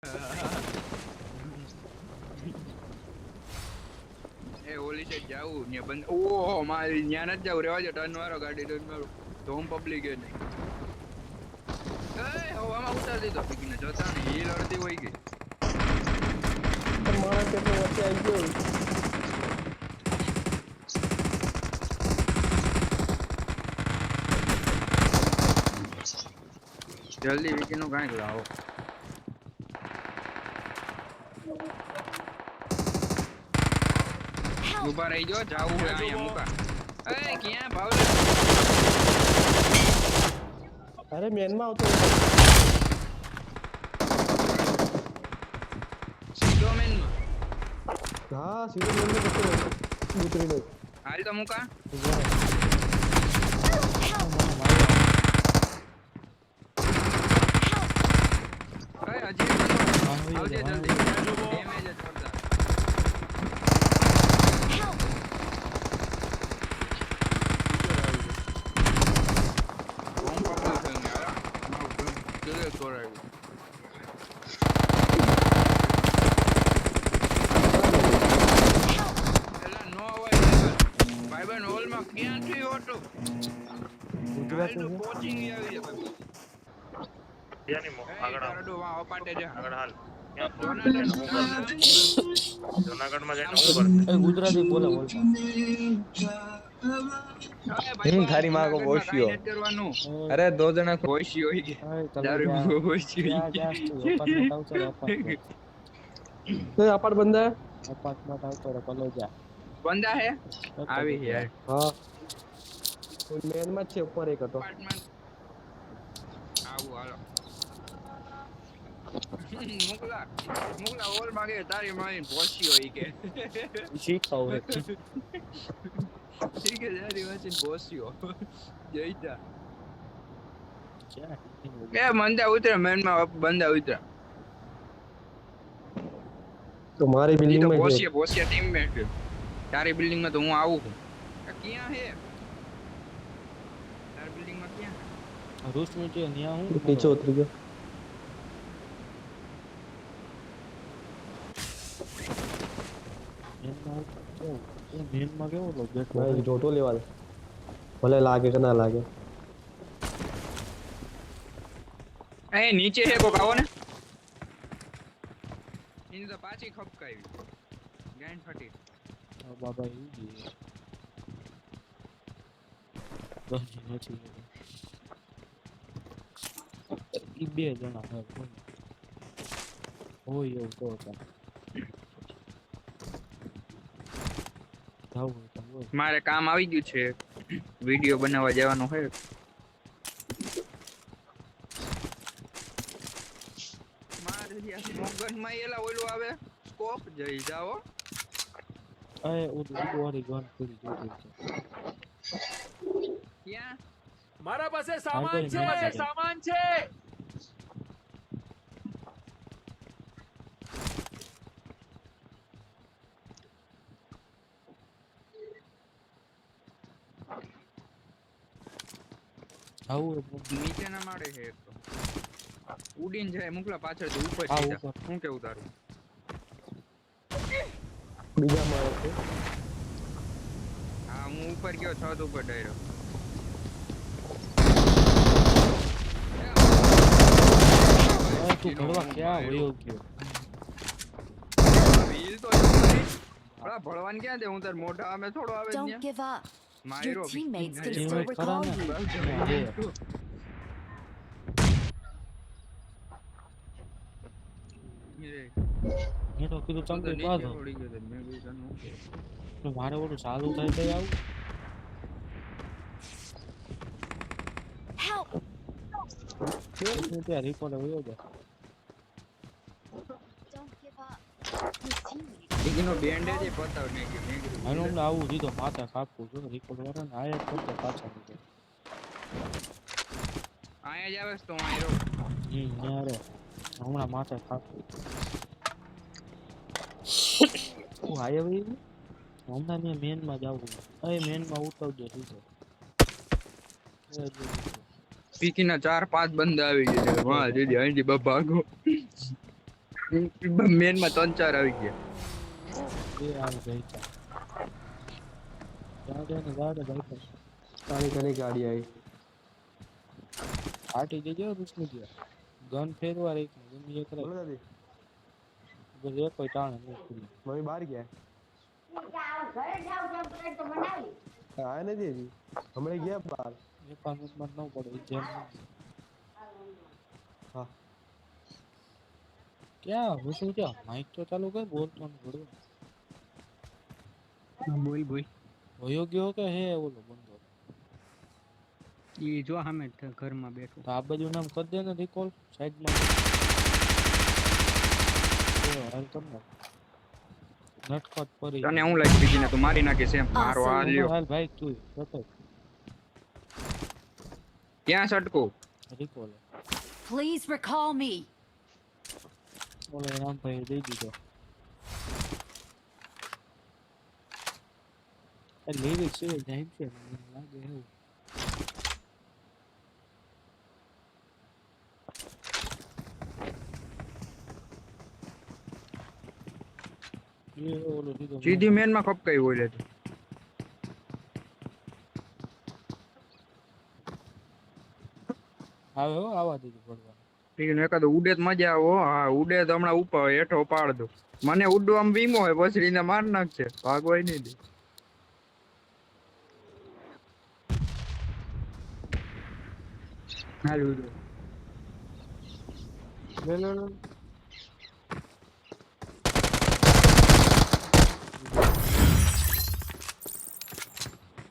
એ ઓલી સાઈડ જાવું ને બંધ. ઓહો મારી ન્યા નથી જાવું, રેવા જો. ટર્ન વાળો ગાડી ટર્ન વાળો તો હું પબ્લિક એ નહીં. એ હવામાં ઉતાર દીધો પીકીને જોતા ને હીલ અડધી હોય ગઈ. મારા કેટલો વચ્ચે આવી ગયો. જલ્દી વિકીનું કાંઈક લાવો. ઉભા રહી જો, જાવું હોય અહીંયા મુકા. એ ક્યાં ભાવ અરે મેનમાં આવતો સીધો મેનમાં. હા સીધો મેનમાં જતો ઉતરીને હાલ તો મુકા. હજી આવજે જલ્દી. ડેમેજ જ કરતા. ગુજરાતી બોલે थारी माँ को बोशियो अरे दो जना બોશી હોય કે દારૂ બોશી હોય કે અપાર્ટ બંધા અપાર્ટમેન્ટ આવતો રે કલોજા બંદા હે આવી યાર. હા મેન માં છે ઉપર એક હતો. આવું હાલો. મુકલા મુકલા ઓલ માગે તારી મારી બોશી હોય કે શીખાવ હે ઠીક है यार इमेजिन बोसियो जयता क्या ए बंदा उतरे मैन में बंदा उतरे तो मारी बिल्डिंग में बोसिया बोसिया टीम में है तारी बिल्डिंग में तो हूं आऊं हूं क्या है तारी बिल्डिंग में क्या रूस में जो निया हूं नीचे उतर गया. मेन में केવો લો બેટ ભાઈ જોટો લેવા દે ભલે લાગે કે ના લાગે. ए नीचे है को काओ ने इन तो पाची खपकाई गाइन फटी બાબા ઈ બે જણા હે હોય એવું તો મારે કામ આવી ગયું છે, વિડિયો બનાવવા જવાનું છે. મારે યાર મોગન માં એલા ઓલું આવે સ્કોપ જઈ જાઓ. અરે ઉડવારી ગન કરી જોતી છે ક્યાં મારા પાસે સામાન છે. આવું નીચે ના માળે છે એક તો ઉડીને જાય મુકલા પાછળ થી ઉપર હા, સીધા. ઉપર. શું કેવું તારું? બીજા મારે છે હા હું ઉપર ગયો છત ઉપર ડાયરો. તું ભણવા ક્યાં વયો ગયો વ્હીલ તો બડા ભળવાન ક્યાં દે હું તાર મોઢા અમે થોડો આવે Don't ત્યાં give up. માયરો Your teammates can Teammate still recall ખરા ને? you. મેં તો કીધું ચમકી પાછો તો મારે ઓલું ચાલુ થાય તો આવું Help! ત્યાં રિપોર્ટ વયો જાય Don't give up. Your teammates. દીકીનો બેન્ડેજ એ પતાવ ને કે મેં કીધું હાલો અમને આવું દીધો માથા કાપવું જો રિપોર્ટ વાળા ને આયા કરતો પાછા નીકળે આયા જ આવે છે તો આયરો યાર હમણાં માથા કાપવું હું આયા ભાઈ હમણાં મેં મેન માં જાવું એ મેન માં ઉતરજો સીધો પીકીના 4-5 બંદા આવી ગયા. વાહ દીદી અહીંથી ભાગો મેન માં 3-4 આવી ગયા. બે આવી ગઈ છે ગાડે ને ગાડે ભાઈ તારી ઘણી ગાડી આવી. આટી જજો રૂસની દે ગન ફેરવા એક ગમે એક બોલો રહે દાદી બસ એક કોઈ ટાણે નહીં ખુલી મમ્મી બહાર ગયા. હા નથી હજી હમણાં ગયા બહાર. એકાન મિનિટમાં ન પડે જેમ હા ક્યાં હું ક્યાં માઇક તો ચાલુ કર બોલતો ન પડ્યો બોલ બોલ હોયો ગયો કે હે ઓલો બંદો ઈ જો સામે ઘરમાં બેઠો તો આ બાજુ નામ કરી દે ને રિકોલ સાઈડમાં હાલ કર ને નટખટ પડી તને હું લાઈક બીજી ને તું મારી નાખીશ એમ. મારો આ લ્યો. હાલ ભાઈ તું બતો ક્યાં સટકો? Recall Please recall me. ઓલો નામ ભાઈ દઈ દીધો આ લેવી છે જાય છે મને લાગે એવું એ ઓલો દીધો સીધી મેન માં ખપકાઈ હોય લે. આવે હો આવા દીધું પડવા ઠીક ને એકાદ ઉડે તો મજા આવો. હા ઉડે તો હમણાં ઉપર હેઠો પાડ દો. મને ઉડવામાં વીમો હોય પછી એને માર નાખશે. ભાગવાય નહીં દે. હાલ લે લે લે